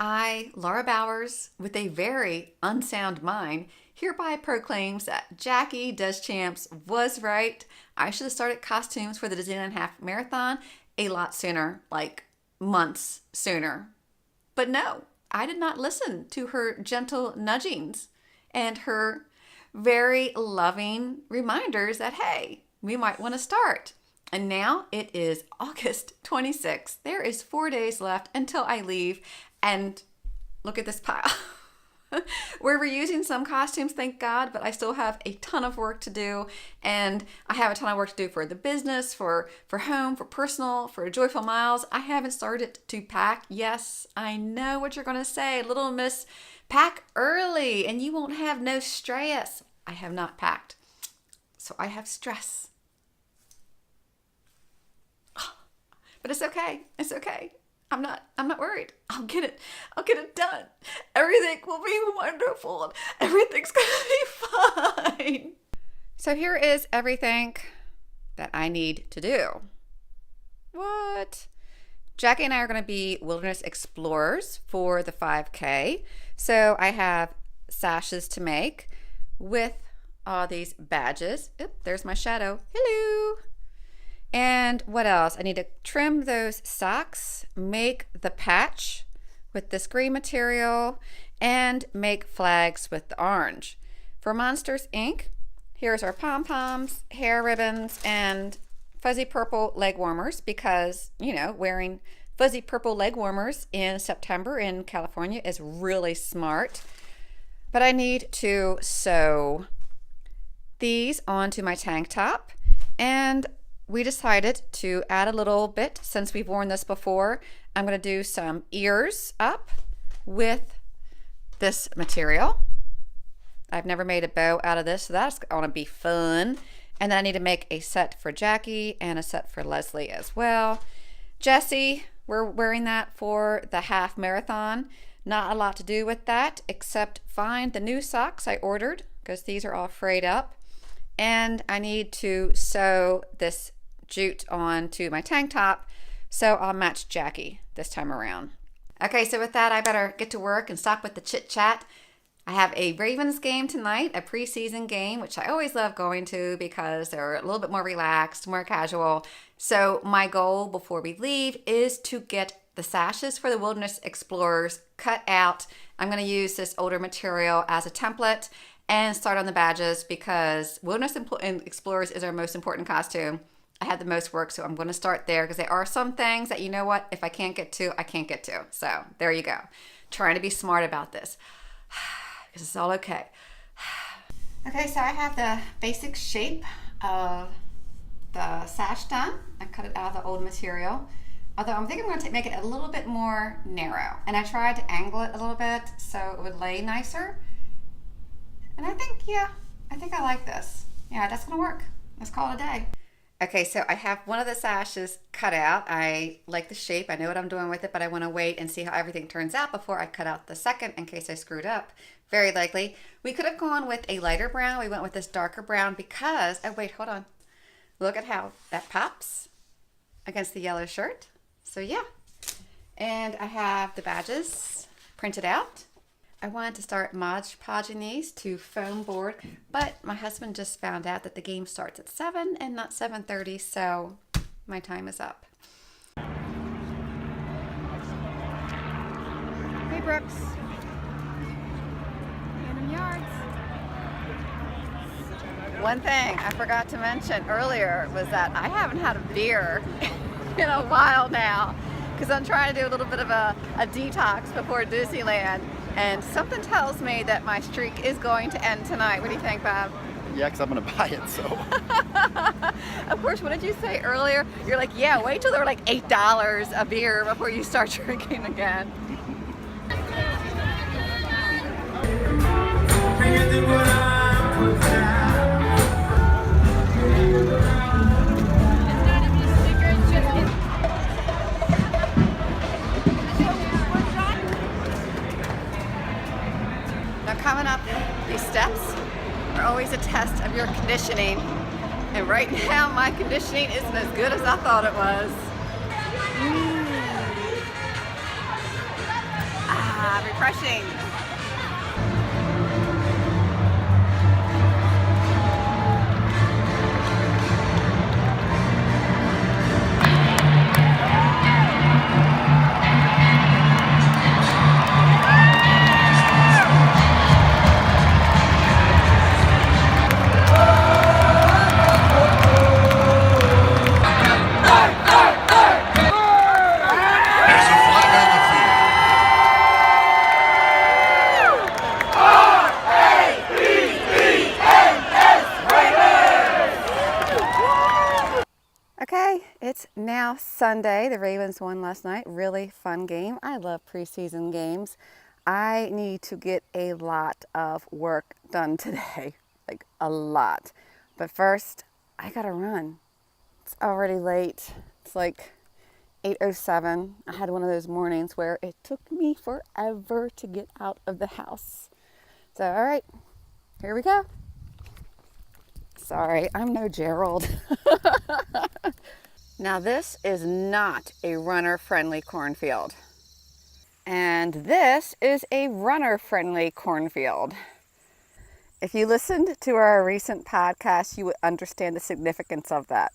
I, Laura Bowers, with a very unsound mind, hereby proclaims that Jackie Deschamps was right. I should have started costumes for the Disneyland Half Marathon a lot sooner, like months sooner. But no, I did not listen to her gentle nudgings and her very loving reminders that, hey, we might want to start. And now it is August 26th. There is 4 days left until I leave. And look at this pile. We're reusing some costumes, thank God, but I still have a ton of work to do. And I have a ton of work to do for the business, for home, for personal, for Joyful Miles. I haven't started to pack. Yes, I know what you're going to say. Little Miss, pack early and you won't have no stress. I have not packed. So I have stress. But it's okay. It's okay. I'm not worried. I'll get it done. Everything will be wonderful. Everything's gonna be fine. So here is everything that I need to do. What? Jackie and I are gonna be wilderness explorers for the 5K. So I have sashes to make with all these badges. Oop, there's my shadow. Hello. And what else? I need to trim those socks, make the patch with this green material, and make flags with the orange. For Monsters Inc., here's our pom-poms, hair ribbons, and fuzzy purple leg warmers because, you know, wearing fuzzy purple leg warmers in September in California is really smart. But I need to sew these onto my tank top, and we decided to add a little bit since we've worn this before. I'm going to do some ears up with this material. I've never made a bow out of this, so that's going to be fun. And then I need to make a set for Jackie and a set for Leslie as well. Jessie, we're wearing that for the half marathon. Not a lot to do with that except find the new socks I ordered because these are all frayed up. And I need to sew this jute onto my tank top so I'll match Jackie this time around. Okay, so with that, I better get to work and stop with the chit chat. I have a Ravens game tonight, a preseason game, which I always love going to because they're a little bit more relaxed, more casual. So my goal before we leave is to get the sashes for the Wilderness Explorers cut out. I'm going to use this older material as a template and start on the badges because Wilderness Explorers is our most important costume. I had the most work, so I'm going to start there because there are some things that, you know what, if I can't get to, I can't get to. So there you go. Trying to be smart about this because it's all okay. Okay, so I have the basic shape of the sash done. I cut it out of the old material. Although I'm thinking I'm going to make it a little bit more narrow. And I tried to angle it a little bit so it would lay nicer. And I think, yeah, I think I like this. Yeah, that's gonna work. Let's call it a day. Okay, so I have one of the sashes cut out. I like the shape. I know what I'm doing with it, but I want to wait and see how everything turns out before I cut out the second in case I screwed up. Very likely. We could have gone with a lighter brown. We went with this darker brown because, oh wait, hold on. Look at how that pops against the yellow shirt. So yeah. And I have the badges printed out. I wanted to start Mod Podging these to foam board, but my husband just found out that the game starts at 7 and not 7:30, so my time is up. Hey Brooks. Random yards. One thing I forgot to mention earlier was that I haven't had a beer in a while now because I'm trying to do a little bit of a detox before Disneyland. And something tells me that my streak is going to end tonight. What do you think, Bob? Yeah, because I'm going to buy it, so. Of course, what did you say earlier? You're like, yeah, wait till they're like $8 a beer before you start drinking again. Now coming up these steps are always a test of your conditioning. And right now my conditioning isn't as good as I thought it was. refreshing. There's a flag on the field. Okay, it's now Sunday. The Ravens won last night. Really fun game. I love preseason games. I need to get a lot of work done today, like a lot. But first, I gotta run. It's already late. It's like 8:07. I had one of those mornings where it took me forever to get out of the house. So, all right, here we go. Sorry, I'm no Gerald. Now this is not a runner-friendly cornfield. And this is a runner-friendly cornfield. If you listened to our recent podcast, you would understand the significance of that.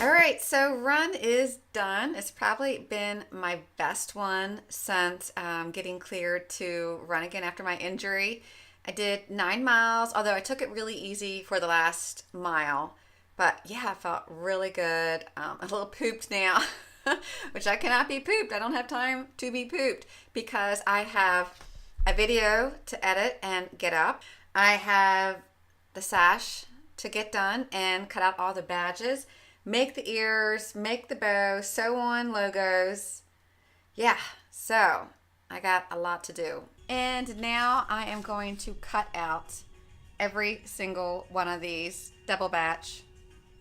All right, so run is done. It's probably been my best one since getting cleared to run again after my injury. I did 9 miles, although I took it really easy for the last mile. But yeah, I felt really good. A little pooped now, which I cannot be pooped. I don't have time to be pooped because I have a video to edit and get up. I have the sash to get done and cut out all the badges. Make the ears, make the bow, sew on logos. Yeah, so I got a lot to do. And now I am going to cut out every single one of these double batch.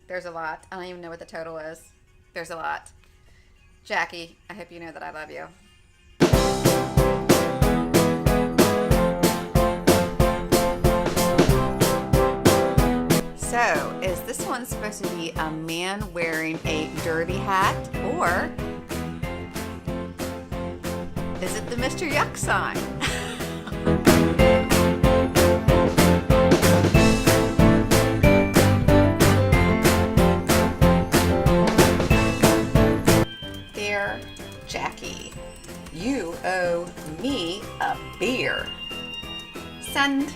There's a lot. I don't even know what the total is. There's a lot. Jackie, I hope you know that I love you. So, is this one supposed to be a man wearing a derby hat, or is it the Mr. Yuck sign? Dear Jackie, you owe me a beer. Send.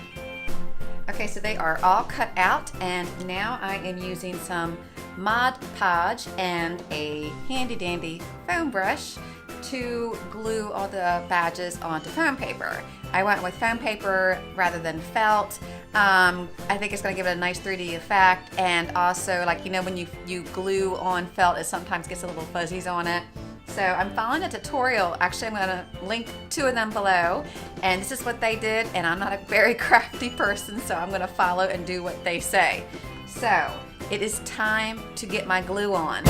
Okay, so they are all cut out, and now I am using some Mod Podge and a handy dandy foam brush to glue all the badges onto foam paper. I went with foam paper rather than felt. I think it's going to give it a nice 3D effect, and also, like, you know, when you glue on felt, it sometimes gets a little fuzzies on it. So I'm following a tutorial. Actually, I'm going to link 2 of them below, and this is what they did, and I'm not a very crafty person, so I'm going to follow and do what they say. So it is time to get my glue on.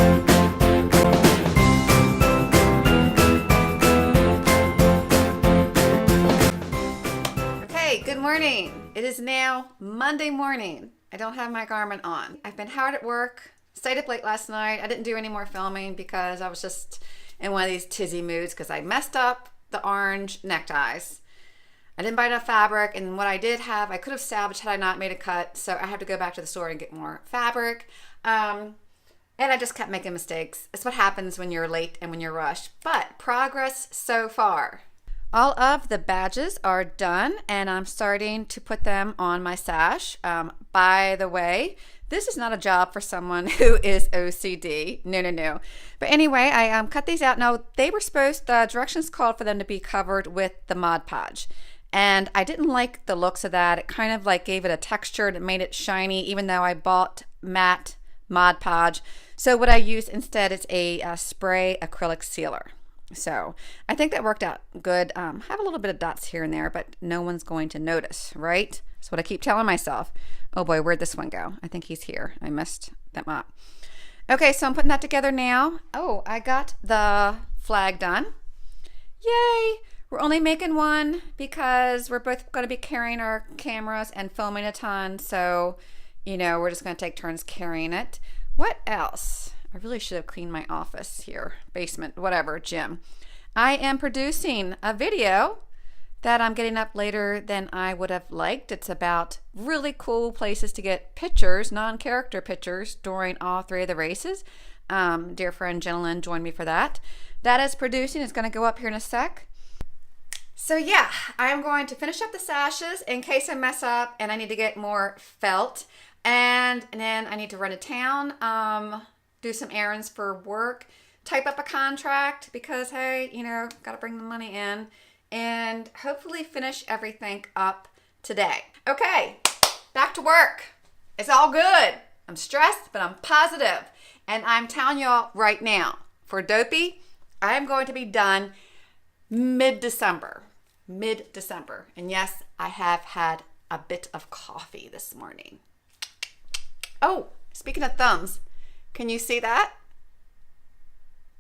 Okay, good morning. It is now Monday morning. I don't have my garment on. I've been hard at work, stayed up late last night. I didn't do any more filming because I was just in one of these tizzy moods because I messed up the orange neckties. I didn't buy enough fabric, and what I did have, I could have salvaged had I not made a cut, so I had to go back to the store and get more fabric. And I just kept making mistakes. It's what happens when you're late and when you're rushed, but progress so far. All of the badges are done, and I'm starting to put them on my sash. By the way, this is not a job for someone who is OCD. No. But anyway, I cut these out. Now, the directions called for them to be covered with the Mod Podge. And I didn't like the looks of that. It kind of like gave it a texture and it made it shiny, even though I bought matte Mod Podge. So what I used instead is a spray acrylic sealer. So I think that worked out good. Have a little bit of dots here and there, but no one's going to notice, right? That's what I keep telling myself. Oh boy, where'd this one go? I think he's here. I messed them up. Okay, so I'm putting that together now. Oh, I got the flag done. Yay! We're only making one because we're both going to be carrying our cameras and filming a ton. So, we're just going to take turns carrying it. What else? I really should have cleaned my office here, basement, whatever, gym. I am producing a video that I'm getting up later than I would have liked. It's about really cool places to get pictures, non-character pictures, during all 3 of the races. Dear friend Jenilyn joined me for that. That is producing. It's going to go up here in a sec. So yeah, I am going to finish up the sashes in case I mess up and I need to get more felt. And then I need to run to town, do some errands for work, type up a contract because, hey, got to bring the money in, and hopefully finish everything up today. Okay, back to work. It's all good. I'm stressed, but I'm positive. And I'm telling y'all right now, for Dopey, I'm going to be done mid-December. And yes, I have had a bit of coffee this morning. Oh, speaking of thumbs, can you see that?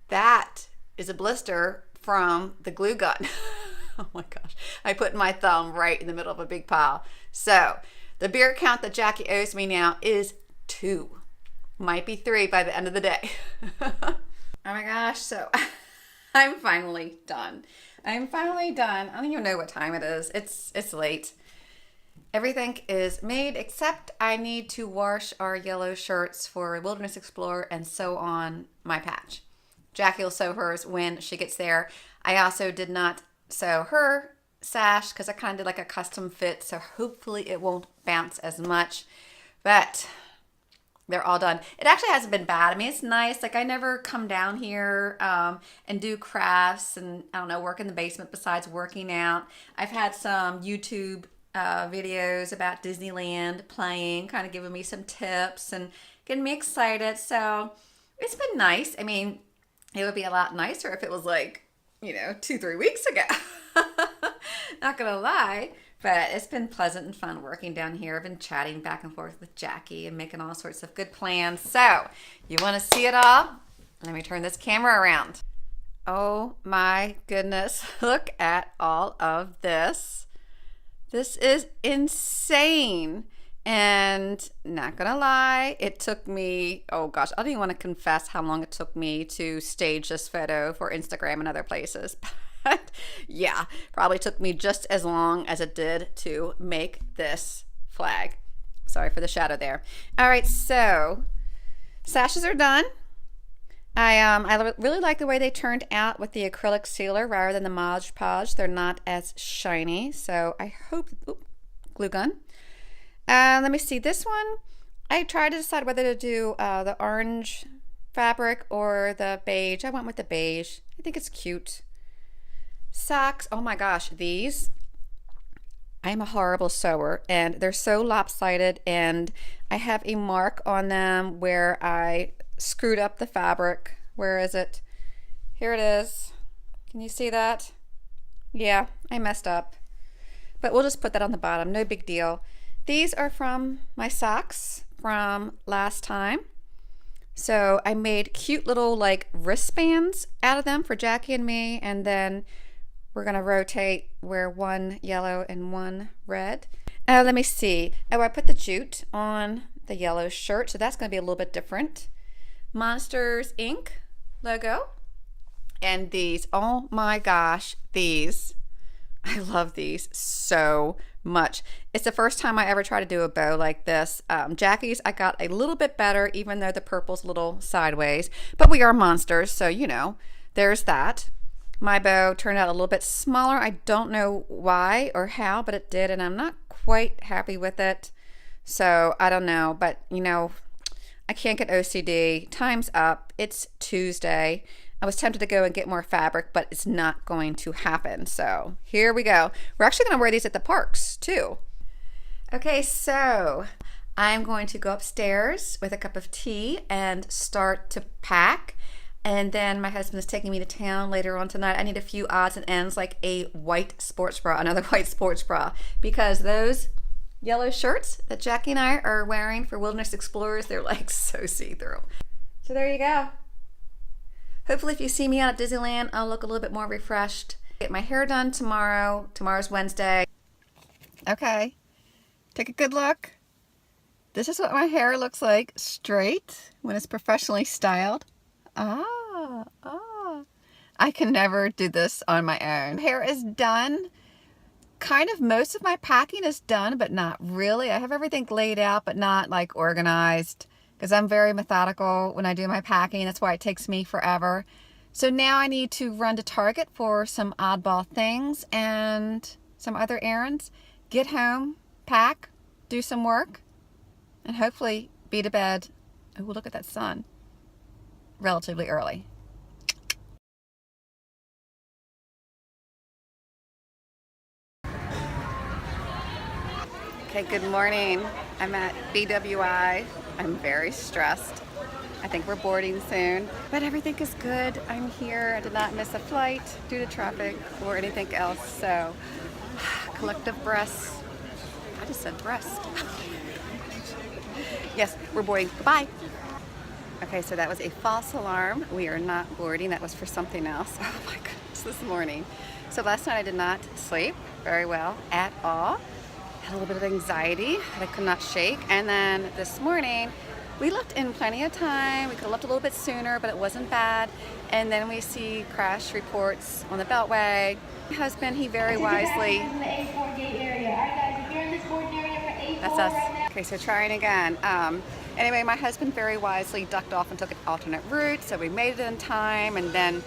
That is a blister from the glue gun. Oh my gosh. I put my thumb right in the middle of a big pile. So the beer count that Jackie owes me now is 2. Might be 3 by the end of the day. Oh my gosh. So I'm finally done. I don't even know what time it is. It's late. Everything is made except I need to wash our yellow shirts for Wilderness Explorer and sew on my patch. Jackie will sew hers when she gets there. I also did not sew her sash because I kind of did like a custom fit, so hopefully it won't bounce as much. But they're all done. It actually hasn't been bad. I mean, it's nice. Like, I never come down here and do crafts and, I don't know, work in the basement besides working out. I've had some YouTube videos about Disneyland playing, kind of giving me some tips and getting me excited. So it's been nice. I mean, it would be a lot nicer if it was like, 2-3 weeks ago. Not gonna lie. But it's been pleasant and fun working down here. I've been chatting back and forth with Jackie and making all sorts of good plans. So, you want to see it all? Let me turn this camera around. Oh my goodness. Look at all of this. This is insane. And not gonna lie, it took me, oh gosh, I don't even want to confess how long it took me to stage this photo for Instagram and other places. Yeah, probably took me just as long as it did to make this flag. Sorry for the shadow there. All right, so sashes are done. I really like the way they turned out with the acrylic sealer rather than the Mod Podge. They're not as shiny, so I hope, glue gun. Let me see, this one, I tried to decide whether to do the orange fabric or the beige. I went with the beige. I think it's cute. Socks, oh my gosh, these, I'm a horrible sewer and they're so lopsided, and I have a mark on them where I screwed up the fabric. Where is it? Here it is. Can you see that? Yeah, I messed up. But we'll just put that on the bottom, no big deal. These are from my socks from last time. So I made cute little like wristbands out of them for Jackie and me, and then we're gonna rotate where one yellow and one red. Let me see. Oh, I put the jute on the yellow shirt, so that's gonna be a little bit different. Monsters Inc. logo. And these, oh my gosh, these. I love these so much. It's the first time I ever try to do a bow like this. Jackie's, I got a little bit better, even though the purple's a little sideways. But we are monsters, so there's that. My bow turned out a little bit smaller. I don't know why or how, but it did, and I'm not quite happy with it. So I don't know, but I can't get OCD. Time's up. It's Tuesday. I was tempted to go and get more fabric, but it's not going to happen. So here we go. We're actually going to wear these at the parks too. Okay, so I'm going to go upstairs with a cup of tea and start to pack. And then my husband is taking me to town later on tonight. I need a few odds and ends, like a white sports bra, another white sports bra, because those yellow shirts that Jackie and I are wearing for Wilderness Explorers, they're like so see-through. So there you go. Hopefully if you see me out at Disneyland, I'll look a little bit more refreshed Get my hair done tomorrow. Tomorrow's Wednesday. Okay, take a good look. This is what my hair looks like straight when it's professionally styled. Ah. I can never do this on my own. Hair is done. Kind of most of my packing is done, but not really. I have everything laid out, but not like organized, because I'm very methodical when I do my packing. That's why it takes me forever. So now I need to run to Target for some oddball things and some other errands. Get home, pack, do some work, and hopefully be to bed. Oh, look at that sun. Relatively early. Okay, good morning. I'm at BWI. I'm very stressed. I think we're boarding soon, but everything is good. I'm here. I did not miss a flight due to traffic or anything else, so collective breaths. I just said breast. Yes, we're boarding. Goodbye. Okay, so that was a false alarm. We are not boarding. That was for something else. Oh my goodness, this morning. So last night I did not sleep very well at all. Had a little bit of anxiety that I could not shake. And then this morning, we left in plenty of time. We could have left a little bit sooner, but it wasn't bad. And then we see crash reports on the Beltway. My husband, he very wisely... That's us. Okay, so trying again. Anyway, my husband very wisely ducked off and took an alternate route, so we made it in time, and then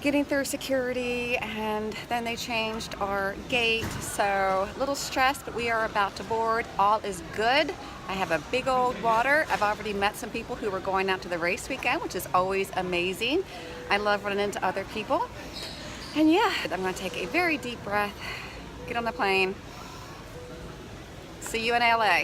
getting through security, and then they changed our gate, so a little stressed, but we are about to board. All is good. I have a big old water. I've already met some people who were going out to the race weekend, which is always amazing. I love running into other people. And yeah, I'm gonna take a very deep breath, get on the plane. See you in LA.